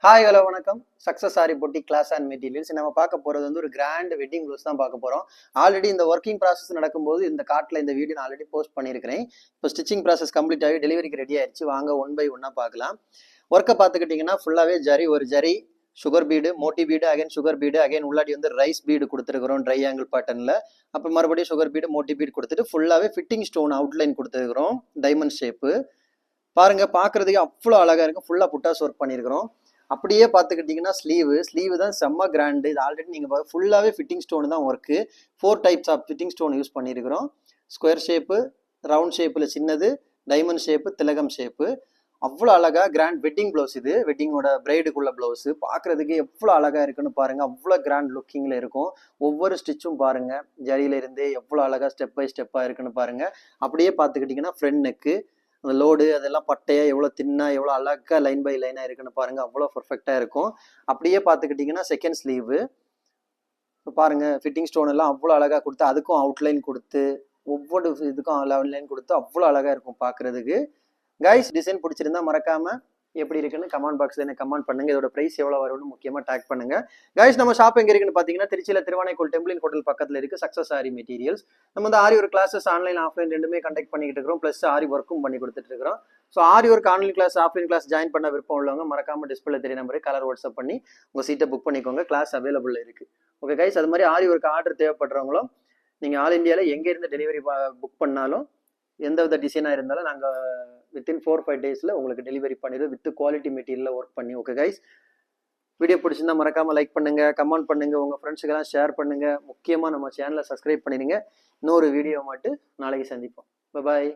Hi hello வணக்கம். Success sorry பொட்டி class and materials. நம்ம பார்க்க போகிறது வந்து ஒரு கிராண்ட் வெட்டிங் ப்ளவுஸ் தான் பார்க்க போகிறோம். ஆல்ரெடி இந்த ஒர்க்கிங் ப்ராசஸ் நடக்கும்போது இந்த கார்ட்டில் இந்த வீடியோ நான் ஆல்ரெடி போஸ்ட் பண்ணியிருக்கிறேன். இப்போ ஸ்டிச்சிங் ப்ராசஸ் கம்ப்ளீட் ஆகி டெலிவரிக்கு ரெடி ஆயிடுச்சு. வாங்க ஒன் பை ஒன்னாக பார்க்கலாம். ஒர்க்கை பார்த்துக்கிட்டிங்கன்னா ஃபுல்லாகவே ஒரு ஜரி சுகர் பீடு, மோட்டி bead, again sugar bead, again உள்ளாடி வந்து ரைஸ் பீடு கொடுத்துருக்குறோம் ட்ரை ஆங்கிள் பேட்டர்னில். அப்புறம் மறுபடியும் சுகர் பீடு, மோட்டி பீடு கொடுத்துட்டு ஃபுல்லாகவே ஃபிட்டிங் ஸ்டோன் அவுட்லைன் கொடுத்துருக்குறோம் டைமண்ட் ஷேப்பு. பாருங்க, பார்க்கறதுக்கு அவ்வளோ அழகாக இருக்கும். ஃபுல்லாக புட்டாஸ் ஒர்க் பண்ணியிருக்கிறோம். அப்படியே பார்த்துக்கிட்டிங்கன்னா ஸ்லீவு தான் செம்ம கிராண்டு. இது ஆல்ரெடி நீங்கள் ஃபுல்லாகவே ஃபிட்டிங் ஸ்டோன் தான் work. 4 types of fitting stone use பண்ணியிருக்கிறோம். ஸ்கொயர் ஷேப்பு, ரவுண்ட் ஷேப்பில் சின்னது, டைமண்ட் ஷேப்பு, திலகம் ஷேப்பு. அவ்வளோ அழகாக கிராண்ட் வெட்டிங் ப்ளவுஸ். இது வெட்டிங்கோட பிரைடுக்குள்ள ப்ளவுஸு. பார்க்குறதுக்கு எவ்வளோ அழகாக இருக்குன்னு பாருங்கள். அவ்வளோ கிராண்ட் லுக்கிங்கில் இருக்கும். ஒவ்வொரு ஸ்டிச்சும் பாருங்கள், ஜரியிலேருந்தே எவ்வளோ அழகாக ஸ்டெப் பை ஸ்டெப்பாக இருக்குன்னு பாருங்கள். அப்படியே பார்த்துக்கிட்டிங்கன்னா ஃப்ரண்ட் நெக்கு, அந்த லோடு அதெல்லாம் பட்டையா எவ்வளோ தின்னா எவ்வளோ அழகாக லைன் பை லைனாக இருக்குன்னு பாருங்கள். அவ்வளோ பர்ஃபெக்டாக இருக்கும். அப்படியே பார்த்துக்கிட்டிங்கன்னா செகண்ட் ஸ்லீவு இப்போ பாருங்கள், ஃபிட்டிங் ஸ்டோன் எல்லாம் அவ்வளோ அழகாக கொடுத்து அதுக்கும் அவுட்லைன் கொடுத்து ஒவ்வொரு இதுக்கும் லைன் கொடுத்து அவ்வளோ அழகாக இருக்கும் பார்க்குறதுக்கு. கைஸ், டிசைன் பிடிச்சிருந்தா மறக்காமல் எப்படி இருக்குன்னு கமெண்ட் பாக்ஸில் எனக்கு கமெண்ட் பண்ணுங்க. இதோட பிரைஸ் எவ்வளோ வரும்னு முக்கியமாக டேக் பண்ணுங்க. கைஸ், நம்ம ஷாப் எங்கே இருக்குன்னு பார்த்தீங்கன்னா திருச்சியில் திருவானைக்கோல் டெம்பிளின் ஹோட்டல் பக்கத்தில் இருக்குது. Success sari materials. நம்ம வந்து aari work classes online offline ரெண்டுமே கண்டக்ட் பண்ணிக்கிட்டு இருக்கிறோம். ப்ளஸ் ஆரி ஒர்க்கும் பண்ணி கொடுத்துட்டு இருக்கிறோம். So aari work online class offline class join பண்ண விருப்பம் உள்ளவங்க மறக்காம டிஸ்பிளே தெரிய நம்பருக்கு கலர் வாட்ஸ்அப் பண்ணி உங்கள் சீட்டை புக் பண்ணிக்கோங்க. கிளாஸ் அவைலபிள் இருக்குது. ஓகே கைஸ், அது மாதிரி ஆரி ஒர்க் ஆர்டர் தேவைப்படுறவங்களும் நீங்கள் ஆல் இந்தியாவில் எங்கே இருந்து டெலிவரி புக் பண்ணாலும் எந்த வித டிசைனாக இருந்தாலும் நாங்கள் வித்தின் 4-5 டேஸில் உங்களுக்கு டெலிவரி பண்ணிடுவோம் வித் குவாலிட்டி மெட்டீரியலில் ஒர்க் பண்ணி. ஓகே கைஸ், வீடியோ பிடிச்சிருந்தா மறக்காமல் லைக் பண்ணுங்கள், கமெண்ட் பண்ணுங்கள், உங்கள் ஃப்ரெண்ட்ஸுக்கெல்லாம் ஷேர் பண்ணுங்கள். முக்கியமாக நம்ம சேனலை சப்ஸ்கிரைப் பண்ணிடுங்க. இன்னொரு வீடியோ மட்டும் நாளைக்கு சந்திப்போம். பாய்.